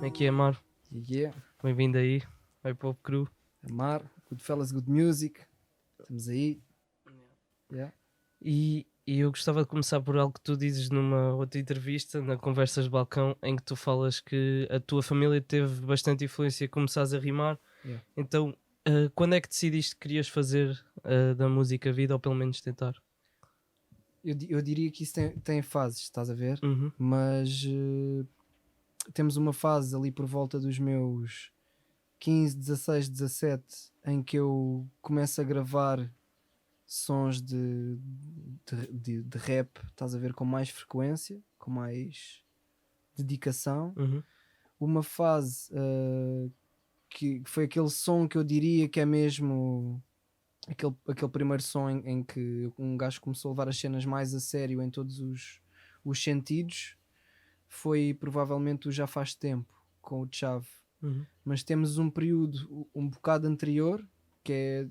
Como é que é, Amar? Yeah, Bem-vindo aí, ao Pop Crew. Amar, Goodfellas, Good Music. Estamos aí. Yeah. E eu gostava de começar por algo que tu dizes numa outra entrevista, na Conversas de Balcão, em que tu falas que a tua família teve bastante influência a começares a rimar. Yeah. Então, quando é que decidiste que querias fazer da música vida, ou pelo menos tentar? Eu diria que isso tem fases, estás a ver? Uhum. Mas temos uma fase ali por volta dos meus 15, 16, 17 em que eu começo a gravar sons de rap, estás a ver, com mais frequência, com mais dedicação. Uhum. Uma fase que foi aquele som que eu diria que é mesmo aquele primeiro som em que um gajo começou a levar as cenas mais a sério em todos os sentidos, foi provavelmente o Já Faz Tempo, com o Chave. Uhum. Mas temos um período um bocado anterior, que é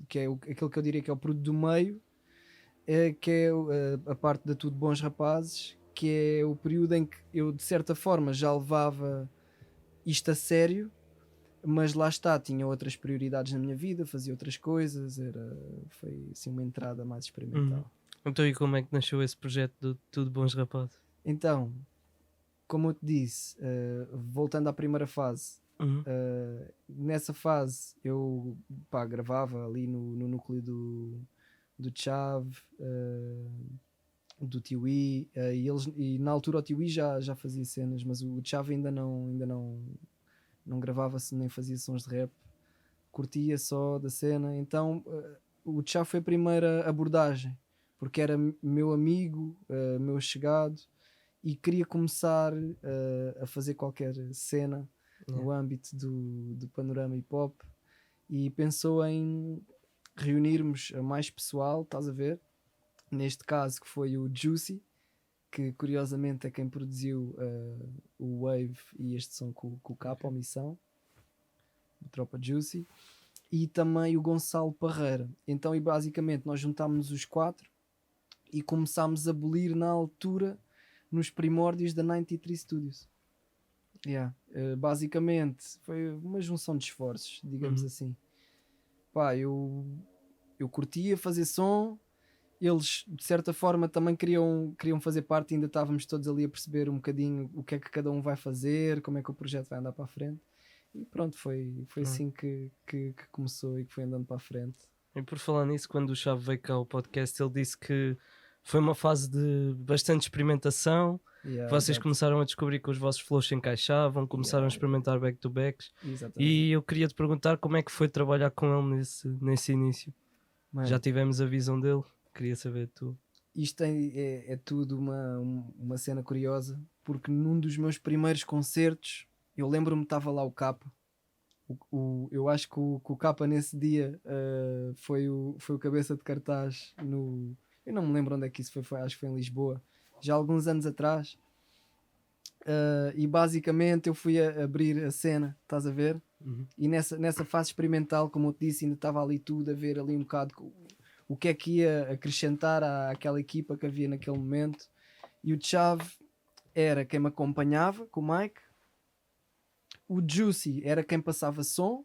aquele que eu diria que é o período do meio, que é a parte da Tudo Bons Rapazes, que é o período em que eu de certa forma já levava isto a sério, mas lá está, tinha outras prioridades na minha vida, fazia outras coisas, foi assim uma entrada mais experimental. Uhum. Então, e como é que nasceu esse projeto do Tudo Bons Rapazes? Então, como eu te disse, voltando à primeira fase, Uhum. nessa fase eu gravava ali no núcleo do Chave, do Tiwi, e na altura o Tiwi já fazia cenas, mas o Chave não gravava-se nem fazia sons de rap, curtia só da cena. Então o Chave foi a primeira abordagem, porque era meu amigo, meu chegado, e queria começar a fazer qualquer cena no âmbito do panorama hip hop, e pensou em reunirmos a mais pessoal, estás a ver? Neste caso que foi o Juicy, que curiosamente é quem produziu o Wave e este som com o Capa, a Missão, o Tropa Juicy, e também o Gonçalo Parreira. Então, e basicamente nós juntámos os quatro e começámos a abolir na altura nos primórdios da 93 Studios. Yeah. Basicamente foi uma junção de esforços, digamos assim. Pá, eu curtia fazer som, eles de certa forma também queriam fazer parte, e ainda estávamos todos ali a perceber um bocadinho o que é que cada um vai fazer, como é que o projeto vai andar para a frente. E pronto, foi assim que começou e que foi andando para a frente. E por falar nisso, quando o Chave veio cá ao podcast, ele disse que foi uma fase de bastante experimentação. Vocês Exato. começaram a descobrir que os vossos flows se encaixavam, começaram a experimentar back-to-backs. E eu queria te perguntar como é que foi trabalhar com ele nesse início. Mano, já tivemos a visão dele, queria saber de tu. isto é tudo uma cena curiosa, porque num dos meus primeiros concertos, eu lembro-me que estava lá o Capa. Eu acho que o Capa nesse dia foi o cabeça de cartaz no. Eu não me lembro onde é que isso foi, acho que foi em Lisboa, já há alguns anos atrás. E basicamente eu fui a abrir a cena, estás a ver? E nessa fase experimental, como eu te disse, ainda estava ali tudo a ver ali um bocado o que é que ia acrescentar àquela equipa que havia naquele momento. E o Chave era quem me acompanhava com o Mike, o Juicy era quem passava som,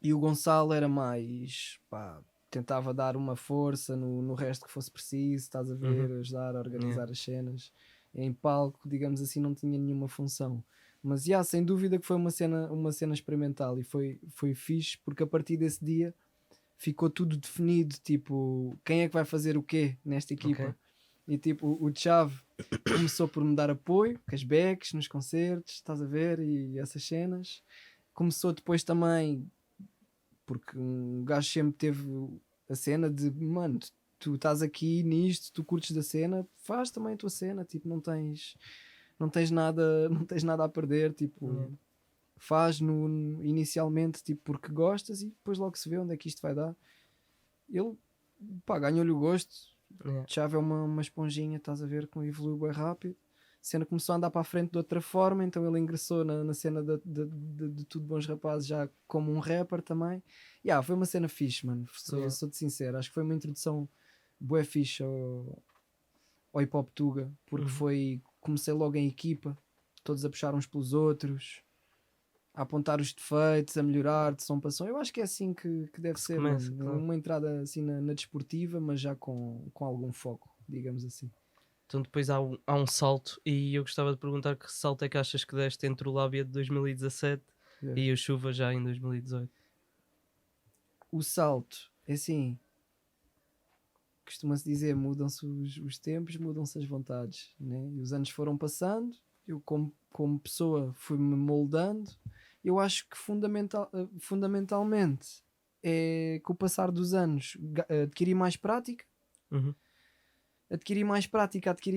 e o Gonçalo era mais, pá, tentava dar uma força no resto que fosse preciso, estás a ver, ajudar a organizar as cenas. Em palco, digamos assim, não tinha nenhuma função. Mas, sem dúvida que foi uma cena experimental, e foi fixe, porque a partir desse dia ficou tudo definido, tipo, quem é que vai fazer o quê nesta equipa. Ok. E tipo, o Chave começou por me dar apoio, com as backs, nos concertos, estás a ver, e essas cenas. Começou depois também, porque um gajo sempre teve a cena de, mano, tu estás aqui nisto, tu curtes da cena, faz também a tua cena, tipo, não tens nada, não tens nada a perder, tipo, faz inicialmente, tipo, porque gostas, e depois logo se vê onde é que isto vai dar. Ele, pá, ganhou-lhe o gosto. Chave é uma esponjinha, estás a ver, como evoluiu bem rápido. A cena começou a andar para a frente de outra forma, então ele ingressou na cena de Tudo Bons Rapazes já como um rapper também. Foi uma cena fixe, mano. Sou-te sincero, acho que foi uma introdução bué fixe ao hip hop Tuga, porque comecei logo em equipa, todos a puxar uns pelos outros. a apontar os defeitos, a melhorar de som para som. Eu acho que é assim que deve Que se ser, começa, mano. claro. Uma entrada assim na desportiva, mas já com algum foco, digamos assim. Então depois há um salto e eu gostava de perguntar que salto é que achas que deste entre o Lábia de 2017 Yeah. e o Chuva já em 2018? O salto, é assim, costuma-se dizer, mudam-se os tempos, mudam-se as vontades, né? E os anos foram passando, eu como pessoa fui-me moldando. Eu acho que fundamentalmente é com o passar dos anos adquirir mais prática, Uhum. adquirir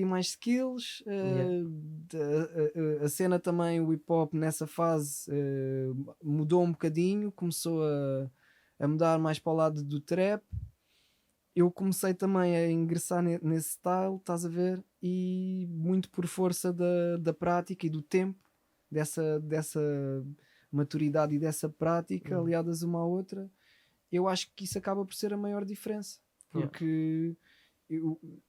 mais skills. Yeah. A cena também, o hip hop nessa fase mudou um bocadinho, começou a mudar mais para o lado do trap. Eu comecei também a ingressar nesse style, estás a ver? E muito por força da prática e do tempo, dessa maturidade e dessa prática Uhum. aliadas uma à outra, eu acho que isso acaba por ser a maior diferença. Yeah. Porque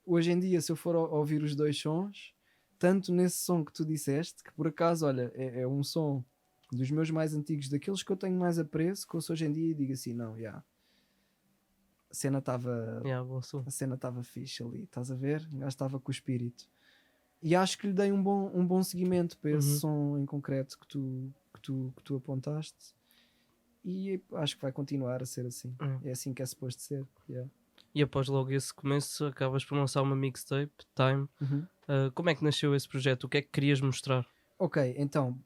hoje em dia, se eu for ouvir os dois sons, tanto nesse som que tu disseste, que por acaso, olha, é um som dos meus mais antigos, daqueles que eu tenho mais apreço, que ouço hoje em dia e digo assim, não, já, a cena estava Yeah, bom som. a cena estava fixe ali, estás a ver? O gajo estava com o espírito. E acho que lhe dei um bom seguimento para esse Uhum. som em concreto que tu apontaste. E acho que vai continuar a ser assim. Uhum. É assim que é suposto ser. Yeah. E após logo esse começo acabas por lançar uma mixtape, Time. Uhum. Como é que nasceu esse projeto? O que é que querias mostrar? Ok, então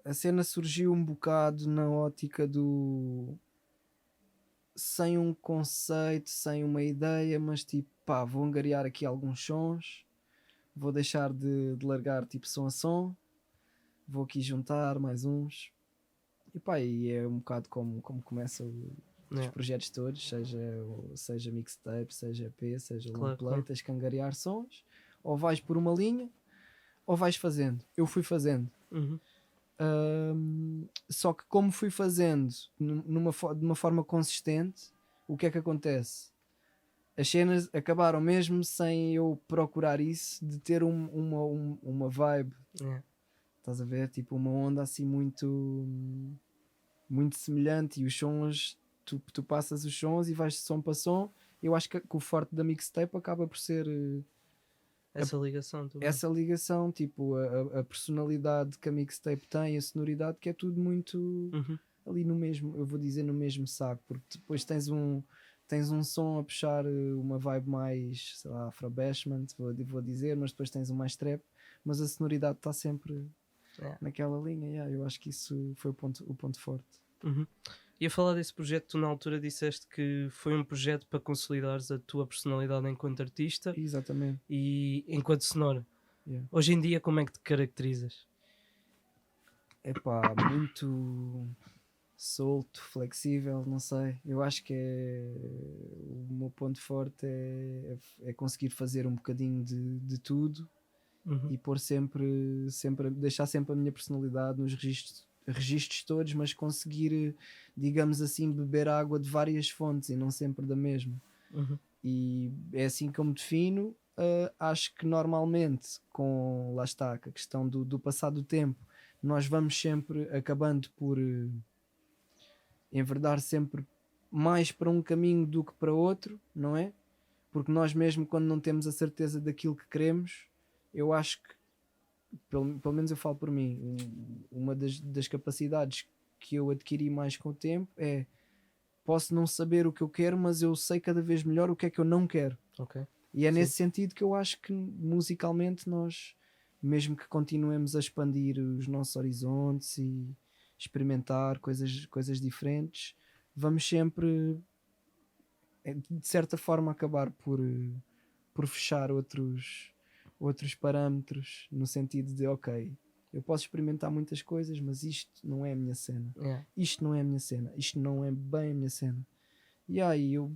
a cena surgiu um bocado na ótica do sem um conceito, sem uma ideia, mas tipo, pá, vou angariar aqui alguns sons, vou deixar de largar tipo som a som, vou aqui juntar mais uns. E pá, e é um bocado como começa os Yeah, projetos todos, seja mixtape, seja EP, seja long claro, play, claro. tens que angariar sons, ou vais por uma linha, ou vais fazendo. Eu fui fazendo. Uhum. Só que como fui fazendo de uma forma consistente, o que é que acontece? As cenas acabaram mesmo sem eu procurar isso, de ter uma vibe, Yeah. estás a ver? Tipo uma onda assim muito semelhante, e os sons, tu passas os sons e vais de som para som. Eu acho que o forte da mixtape acaba por ser Essa ligação também. essa ligação, tipo a personalidade que a mixtape tem, a sonoridade, que é tudo muito Uhum. ali no mesmo, eu vou dizer no mesmo saco, porque depois tens um som a puxar uma vibe mais, sei lá, afro-bashment, vou dizer, mas depois tens um mais trap, mas a sonoridade está sempre Yeah. naquela linha. Yeah, eu acho que isso foi o ponto forte. Uhum. E a falar desse projeto, tu na altura disseste que foi um projeto para consolidares a tua personalidade enquanto artista Exatamente. e enquanto sonora. Yeah. Hoje em dia, como é que te caracterizas? Epá, muito solto, flexível, não sei. Eu acho que o meu ponto forte é conseguir fazer um bocadinho de tudo Uhum. e pôr sempre, deixar sempre a minha personalidade nos registros todos, mas conseguir, digamos assim, beber água de várias fontes e não sempre da mesma. Uhum. E é assim que eu me defino. Acho que normalmente, lá está, com a questão do passar do tempo, nós vamos sempre acabando por enverdar sempre mais para um caminho do que para outro, não é? Porque nós mesmo quando não temos a certeza daquilo que queremos, eu acho que, pelo menos eu falo por mim, uma das capacidades que eu adquiri mais com o tempo é: posso não saber o que eu quero, mas eu sei cada vez melhor o que é que eu não quero. Ok. E é Sim. nesse sentido que eu acho que musicalmente nós, mesmo que continuemos a expandir os nossos horizontes e experimentar coisas diferentes, vamos sempre, de certa forma, acabar por fechar outros parâmetros, no sentido de, ok, eu posso experimentar muitas coisas, mas isto não é a minha cena. Yeah. Isto não é a minha cena. Isto não é bem a minha cena. E aí eu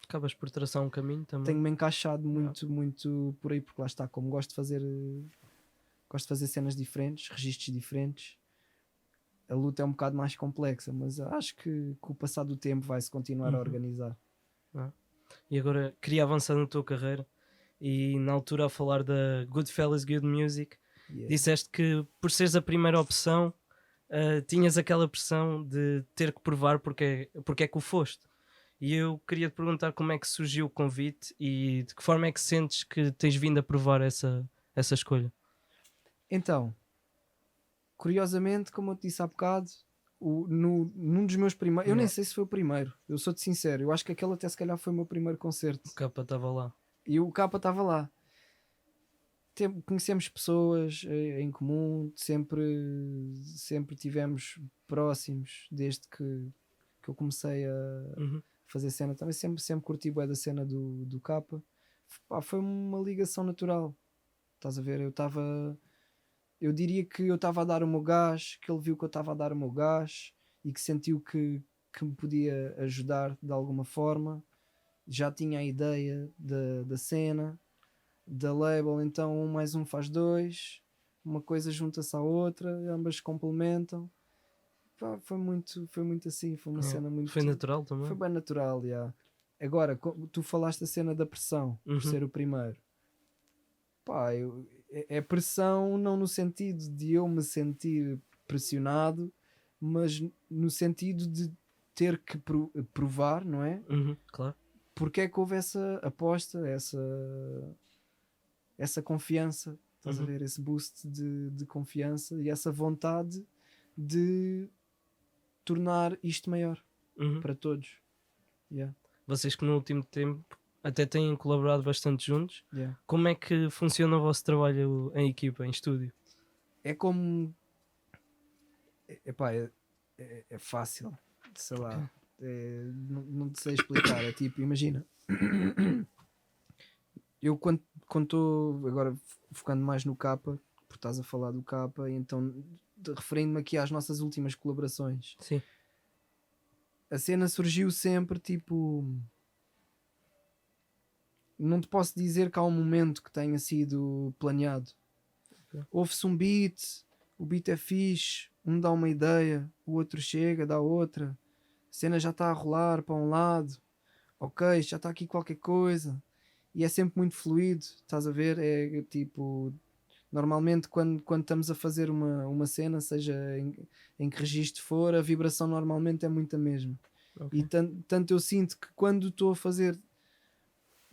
Acabas por traçar um caminho também. tenho-me encaixado muito por aí, porque lá está, como gosto de fazer cenas diferentes, registros diferentes, a luta é um bocado mais complexa, mas acho que com o passar do tempo vai-se continuar a Uhum. organizar. E agora queria avançar na tua carreira e na altura a falar da Goodfellas Good Music Yeah. disseste que por seres a primeira opção tinhas aquela pressão de ter que provar porque é que o foste. E eu queria te perguntar como é que surgiu o convite e de que forma é que sentes que tens vindo a provar essa escolha. Então, curiosamente, como eu te disse há bocado, num dos meus primeiros, eu nem Yeah. sei se foi o primeiro, eu sou-te sincero, eu acho que aquele até se calhar foi o meu primeiro concerto O capa estava lá. e o Capa estava lá. Conhecemos pessoas em comum, sempre tivemos próximos desde que eu comecei a Uhum. fazer cena. Também sempre curti bué da cena do Capa. Pá, foi uma ligação natural. Estás a ver? Eu diria que eu estava a dar o meu gás, que ele viu que eu estava a dar o meu gás e que sentiu que me podia ajudar de alguma forma. Já tinha a ideia da cena, da label, então um mais um faz dois, uma coisa junta-se à outra, ambas se complementam. Pá, foi muito assim, foi uma Yeah. cena Foi muito. natural Foi também. bem natural, já. Agora, tu falaste a cena da pressão, por Uhum. ser o primeiro. Pá, é pressão não no sentido de eu me sentir pressionado, mas no sentido de ter que provar, não é? Uhum. Claro. Porque é que houve essa aposta, essa confiança, estás a Uhum. ver? Esse boost de confiança e essa vontade de tornar isto maior Uhum. para todos. Yeah, Vocês que no último tempo até têm colaborado bastante juntos, yeah. como é que funciona o vosso trabalho em equipa, em estúdio? É como. Epá, é fácil, sei Ok. lá. Não te sei explicar. É tipo, imagina, eu quando estou agora focando mais no capa, porque estás a falar do capa, então referindo-me aqui às nossas últimas colaborações, Sim. a cena surgiu sempre tipo. Não te posso dizer que há um momento que tenha sido planeado. Ok. Ouve-se um beat, o beat é fixe, um dá uma ideia, o outro chega, dá outra, a cena já está a rolar para um lado, ok, já está aqui qualquer coisa, e é sempre muito fluido, estás a ver? É tipo, normalmente quando estamos a fazer uma cena, seja em que registro for, a vibração normalmente é muito a mesma. Ok. E tanto eu sinto que quando estou a fazer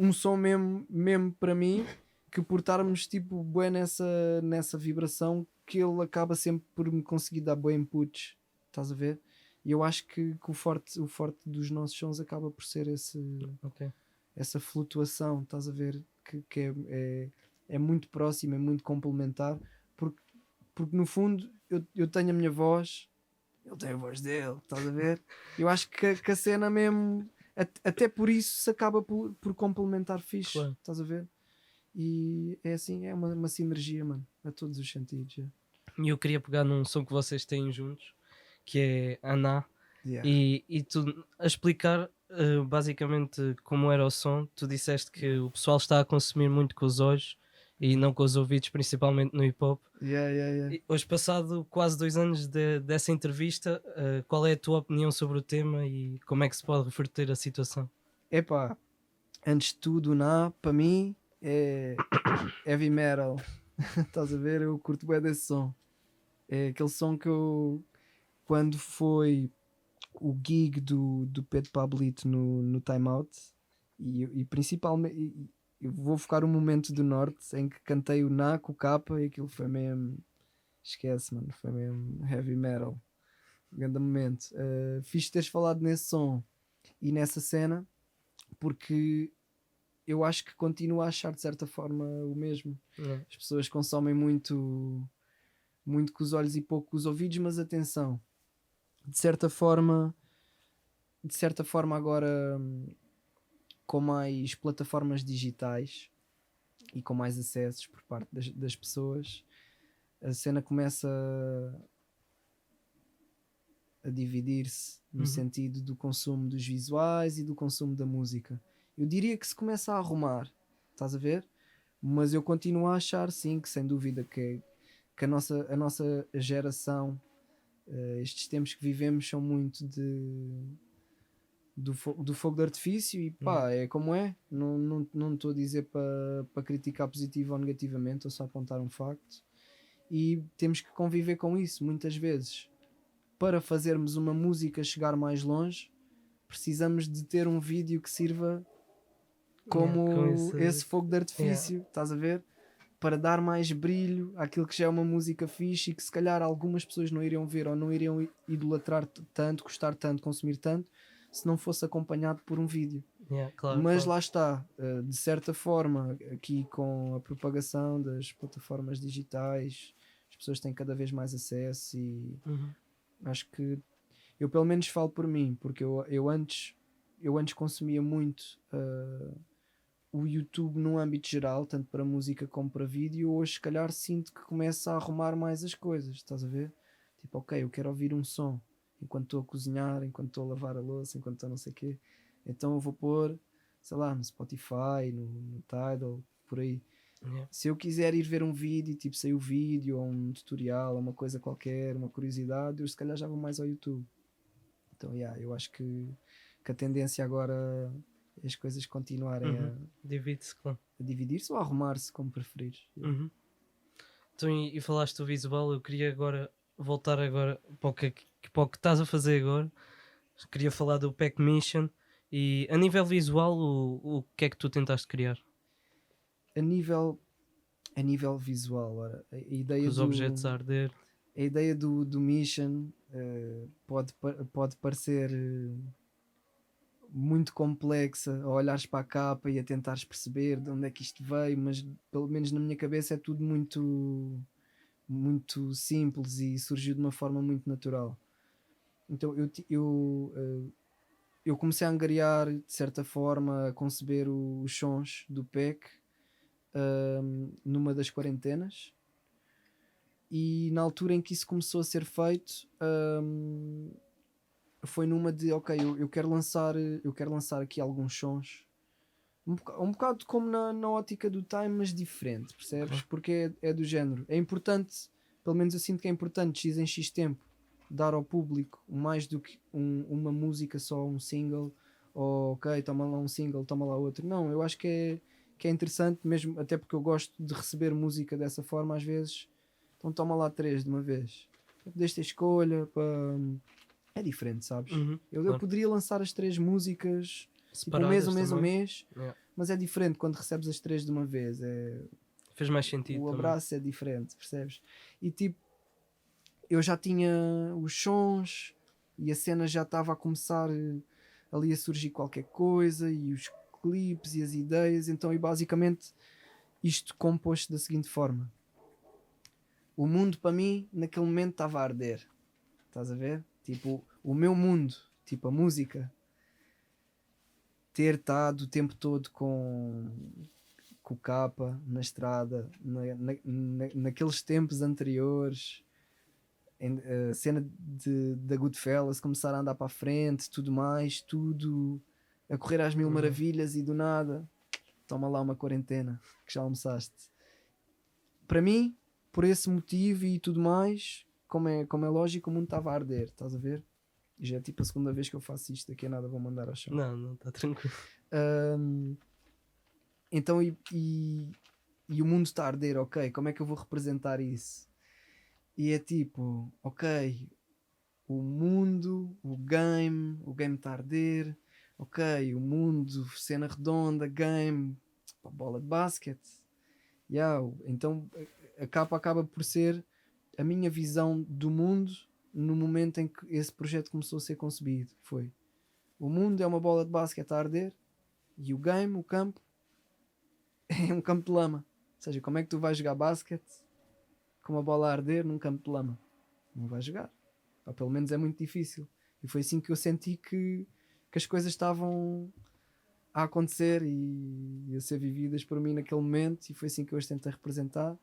um som mesmo para mim, que por estarmos tipo bué nessa vibração, que ele acaba sempre por me conseguir dar bué inputs, estás a ver? E eu acho que o forte dos nossos sons acaba por ser Ok. essa flutuação, estás a ver? Que é muito próximo, é muito complementar, porque, porque no fundo eu tenho a minha voz, ele tem a voz dele, estás a ver? Eu acho que a cena mesmo, até por isso se acaba por complementar fixe, Claro. estás a ver? E é assim, é uma sinergia, mano, a todos os sentidos. Yeah. E eu queria pegar num som que vocês têm juntos, que é Aná, Yeah. e tu a explicar basicamente como era o som. Tu disseste que o pessoal está a consumir muito com os olhos e não com os ouvidos, principalmente no hip hop. Yeah, yeah, yeah. E hoje, passado quase 2 anos dessa entrevista, qual é a tua opinião sobre o tema e como é que se pode reverter a situação? Epá, antes de tudo, para mim é heavy metal. Estás a ver? Eu curto bem desse som. É aquele som que eu, quando foi o gig do Pedro Pablito no Time Out, e principalmente eu vou focar um momento do Norte em que cantei o Naco, o Capa, e aquilo foi mesmo. Esquece, mano, foi mesmo heavy metal. Grande momento. Fiz teres falado nesse som e nessa cena, porque eu acho que continuo a achar de certa forma o mesmo. Não. As pessoas consomem muito com os olhos e pouco com os ouvidos, mas atenção, de certa forma, agora com mais plataformas digitais e com mais acessos por parte das pessoas, a cena começa a dividir-se no Uhum. sentido do consumo dos visuais e do consumo da música. Eu diria que se começa a arrumar, estás a ver? Mas eu continuo a achar, sim, que sem dúvida que a nossa geração, estes tempos que vivemos são muito do fogo de artifício e Não. pá, é como é. Não estou a dizer para criticar positivo ou negativamente, ou só apontar um facto. E temos que conviver com isso muitas vezes. para fazermos uma música chegar mais longe, precisamos de ter um vídeo que sirva como esse fogo de artifício, estás a ver? Para dar mais brilho àquilo que já é uma música fixe e que se calhar algumas pessoas não iriam ver ou não iriam idolatrar tanto, gostar tanto, consumir tanto, se não fosse acompanhado por um vídeo. Claro, Mas claro. lá está, de certa forma, aqui com a propagação das plataformas digitais, as pessoas têm cada vez mais acesso e acho que eu pelo menos falo por mim, porque eu antes consumia muito o YouTube no âmbito geral, tanto para música como para vídeo. Hoje se calhar sinto que começa a arrumar mais as coisas, estás a ver? Tipo, ok, eu quero ouvir um som enquanto estou a cozinhar, enquanto estou a lavar a louça, enquanto estou não sei o quê, então eu vou pôr, sei lá, no Spotify, no Tidal, por aí. Se eu quiser ir ver um vídeo, tipo sair o vídeo ou um tutorial ou uma coisa qualquer, uma curiosidade, eu se calhar já vou mais ao YouTube. Então eu acho que a tendência agora é as coisas continuarem Divide-se, claro. a dividir-se ou a arrumar-se, como preferires. Então, e falaste do visual, eu queria agora voltar agora para o que estás a fazer agora. Queria falar do Pack Mission e a nível visual o que é que tu tentaste criar? A nível visual, ora, a ideia Os objetos a arder. A ideia do Mission pode parecer muito complexa a olhares para a capa e a tentares perceber de onde é que isto veio, mas pelo menos na minha cabeça é tudo muito simples e surgiu de uma forma muito natural. Então eu comecei a angariar de certa forma, a conceber os sons do PEC numa das quarentenas, e na altura em que isso começou a ser feito foi numa de ok, eu quero lançar aqui alguns sons um bocado como na ótica do Time, mas diferente, percebes? Porque é do género, é importante, pelo menos eu sinto que é importante X em X tempo dar ao público mais do que uma música só, um single, ou ok, toma lá um single, toma lá outro. Não, eu acho que é interessante mesmo, até porque eu gosto de receber música dessa forma às vezes. Então toma lá 3 de uma vez, podes ter escolha para... É diferente, sabes? Eu claro. poderia lançar as 3 músicas tipo Separadas um mês, Yeah. mas é diferente quando recebes as 3 de uma vez. Fez mais sentido. O abraço é diferente, percebes? E tipo, eu já tinha os sons e a cena já estava a começar ali a surgir qualquer coisa, e os clipes e as ideias. Então, e basicamente isto composto da seguinte forma: o mundo para mim naquele momento estava a arder, estás a ver? Tipo, o meu mundo, tipo a música, ter estado o tempo todo com o capa na estrada, naqueles tempos anteriores, a cena da Goodfellas, começar a andar para a frente, tudo mais, tudo a correr às mil maravilhas, e do nada toma lá uma quarentena que já almoçaste. Para mim, por esse motivo e tudo mais, como é lógico, o mundo estava a arder, estás a ver? E já é tipo a segunda vez que eu faço isto, daqui a nada vou mandar ao chão. Não, está tranquilo. Então, e o mundo está a arder, ok, como é que eu vou representar isso? E é tipo, ok, o mundo, o game está a arder, ok, o mundo, cena redonda, game, bola de basquete. Então a capa acaba por ser a minha visão do mundo no momento em que esse projeto começou a ser concebido. Foi: o mundo é uma bola de basquete a arder, e o game, o campo, é um campo de lama. Ou seja, como é que tu vais jogar basquete com uma bola a arder num campo de lama? Não vais jogar. Ou pelo menos é muito difícil. E foi assim que eu senti que as coisas estavam a acontecer e a ser vividas por mim naquele momento, e foi assim que eu as tentei representar.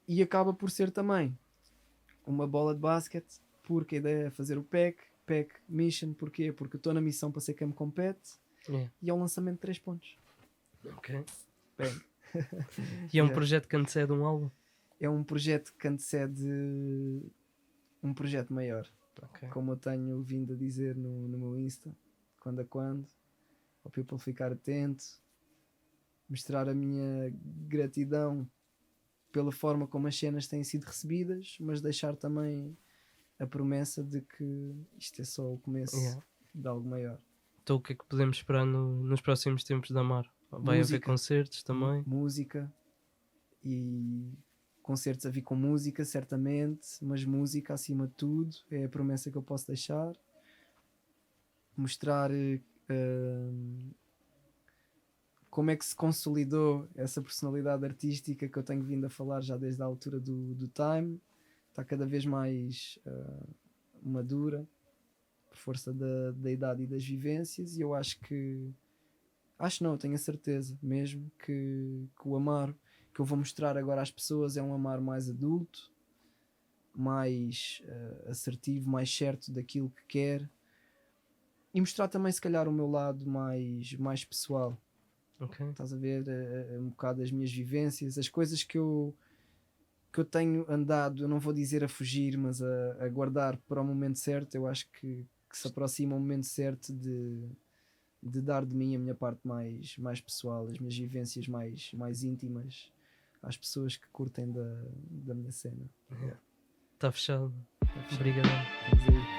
E acaba por ser também uma bola de basquete, porque a ideia é fazer o pack mission. Porquê? Porque eu estou na missão para ser quem me compete, e é um lançamento de 3 pontos. Ok. Bang. E é um projeto que antecede um álbum? É um projeto que antecede um projeto maior. Okay. Como eu tenho vindo a dizer no meu Insta, quando a quando, ao people ficar atento, mostrar a minha gratidão pela forma como as cenas têm sido recebidas, mas deixar também a promessa de que isto é só o começo Yeah. de algo maior. Então o que é que podemos esperar nos próximos tempos da Amar? Vai haver Música. concertos também? Música e concertos a vir com música, certamente, mas música acima de tudo é a promessa que eu posso deixar. Mostrar como é que se consolidou essa personalidade artística que eu tenho vindo a falar já desde a altura do Time. Está cada vez mais madura por força da idade e das vivências, e eu acho não, eu tenho a certeza mesmo que o Amar que eu vou mostrar agora às pessoas é um Amar mais adulto, mais assertivo, mais certo daquilo que quer, e mostrar também se calhar o meu lado mais pessoal. Ok. Estás a ver um bocado as minhas vivências, as coisas que eu tenho andado, eu não vou dizer a fugir, mas a guardar para o momento certo. Eu acho que se aproxima o momento certo de dar de mim a minha parte mais pessoal, as minhas vivências mais íntimas às pessoas que curtem da minha cena. Está fechado. Tá fechado. Obrigado. Vamos aí.